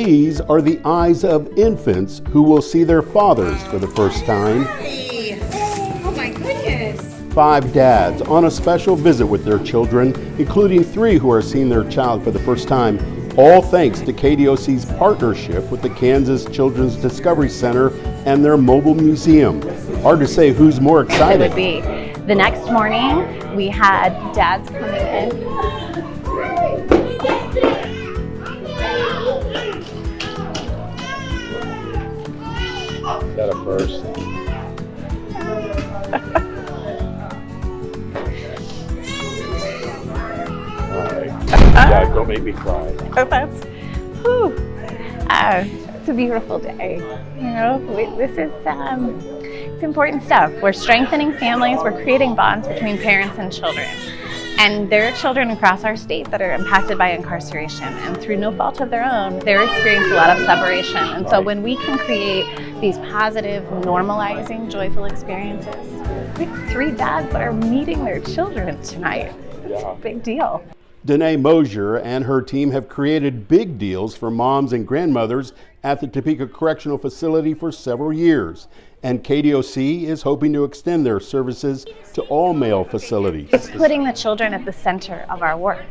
These are the eyes of infants who will see their fathers for the first time. Oh my goodness. 5 dads on a special visit with their children, including 3 who are seeing their child for the first time, all thanks to KDOC's partnership with the Kansas Children's Discovery Center and their mobile museum. Hard to say who's more excited. It would be. The next morning, we had dads coming in. Is that a first? Yeah, don't make me cry. It's a beautiful day. You know, this is it's important stuff. We're strengthening families. We're creating bonds between parents and children. And there are children across our state that are impacted by incarceration, and through no fault of their own, they're experiencing a lot of separation. And so when we can create these positive, normalizing, joyful experiences, we have 3 dads that are meeting their children tonight. It's a big deal. Danae Mosier and her team have created big deals for moms and grandmothers at the Topeka Correctional Facility for several years. And KDOC is hoping to extend their services to all male facilities. It's putting the children at the center of our work.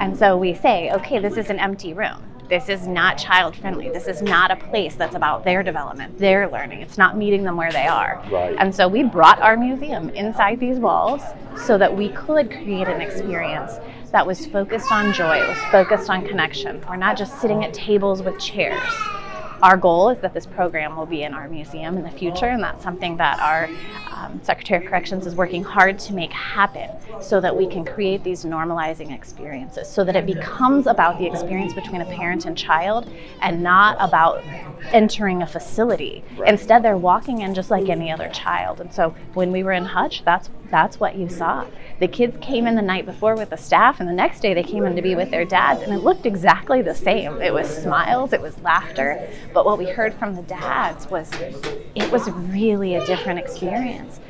And so we say, okay, this is an empty room. This is not child friendly. This is not a place that's about their development, their learning. It's not meeting them where they are. Right. And so we brought our museum inside these walls so that we could create an experience that was focused on joy, it was focused on connection. We're not just sitting at tables with chairs. Our goal is that this program will be in our museum in the future, and that's something that our Secretary of Corrections is working hard to make happen so that we can create these normalizing experiences, so that it becomes about the experience between a parent and child and not about entering a facility. Right. Instead, they're walking in just like any other child. And so when we were in Hutch, that's what you saw. The kids came in the night before with the staff, and the next day they came in to be with their dads, and it looked exactly the same. It was smiles, it was laughter, but what we heard from the dads was it was really a different experience.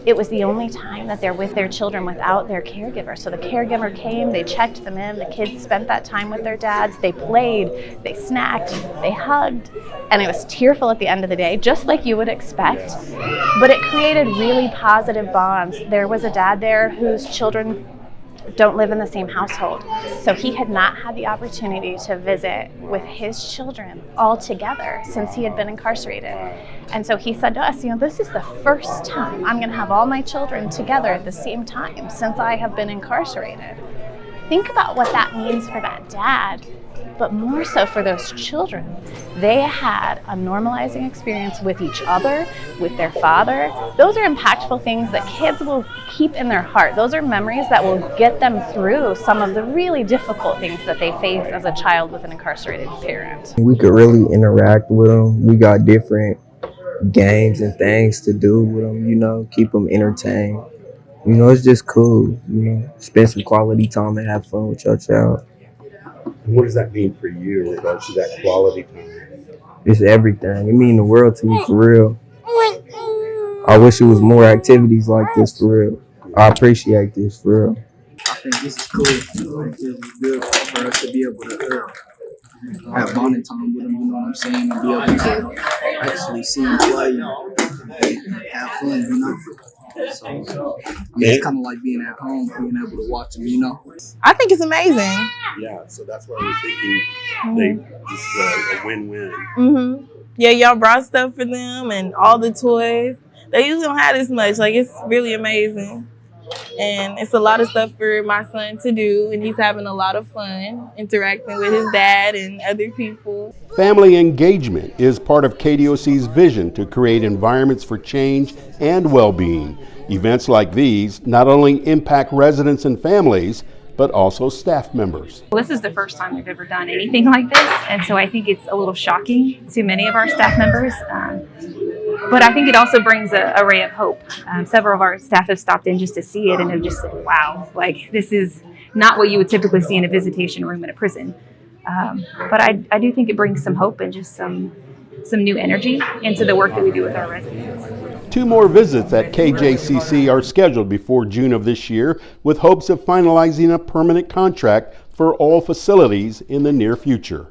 It was the only time that they're with their children without their caregiver. So the caregiver came, they checked them in, the kids spent that time with their dads, they played, they snacked, they hugged, and it was tearful at the end of the day, just like you would expect. But it created really positive bonds. There was a dad there whose children don't live in the same household. So he had not had the opportunity to visit with his children all together since he had been incarcerated. And so he said to us, you know, this is the first time I'm going to have all my children together at the same time since I have been incarcerated. Think about what that means for that dad, but more so for those children. They had a normalizing experience with each other, with their father. Those are impactful things that kids will keep in their heart. Those are memories that will get them through some of the really difficult things that they face as a child with an incarcerated parent. We could really interact with them. We got different games and things to do with them, you know, keep them entertained. You know, it's just cool, you know, spend some quality time and have fun with your child. What does that mean for you in regards to that quality time? It's everything. It means the world to me, for real. I wish it was more activities like this, for real. I appreciate this, for real. I think this is cool. I think it's good for us to be able to have bonding time with them, you know what I'm saying? And be able to actually see them play and have fun, you know? So it's kind of like being at home, being able to watch them, you know? I think it's amazing. Yeah, so that's why we're thinking this is a win-win. Mm-hmm. Yeah, y'all brought stuff for them and all the toys. They usually don't have this much. Like, it's really amazing. And it's a lot of stuff for my son to do, and he's having a lot of fun interacting with his dad and other people. Family engagement is part of KDOC's vision to create environments for change and well-being. Events like these not only impact residents and families, but also staff members. Well, this is the first time we've ever done anything like this, and so I think it's a little shocking to many of our staff members. But I think it also brings a ray of hope. Several of our staff have stopped in just to see it and have just said, wow, like this is not what you would typically see in a visitation room in a prison. But I do think it brings some hope and just some new energy into the work that we do with our residents. 2 more visits at KJCC are scheduled before June of this year, with hopes of finalizing a permanent contract for all facilities in the near future.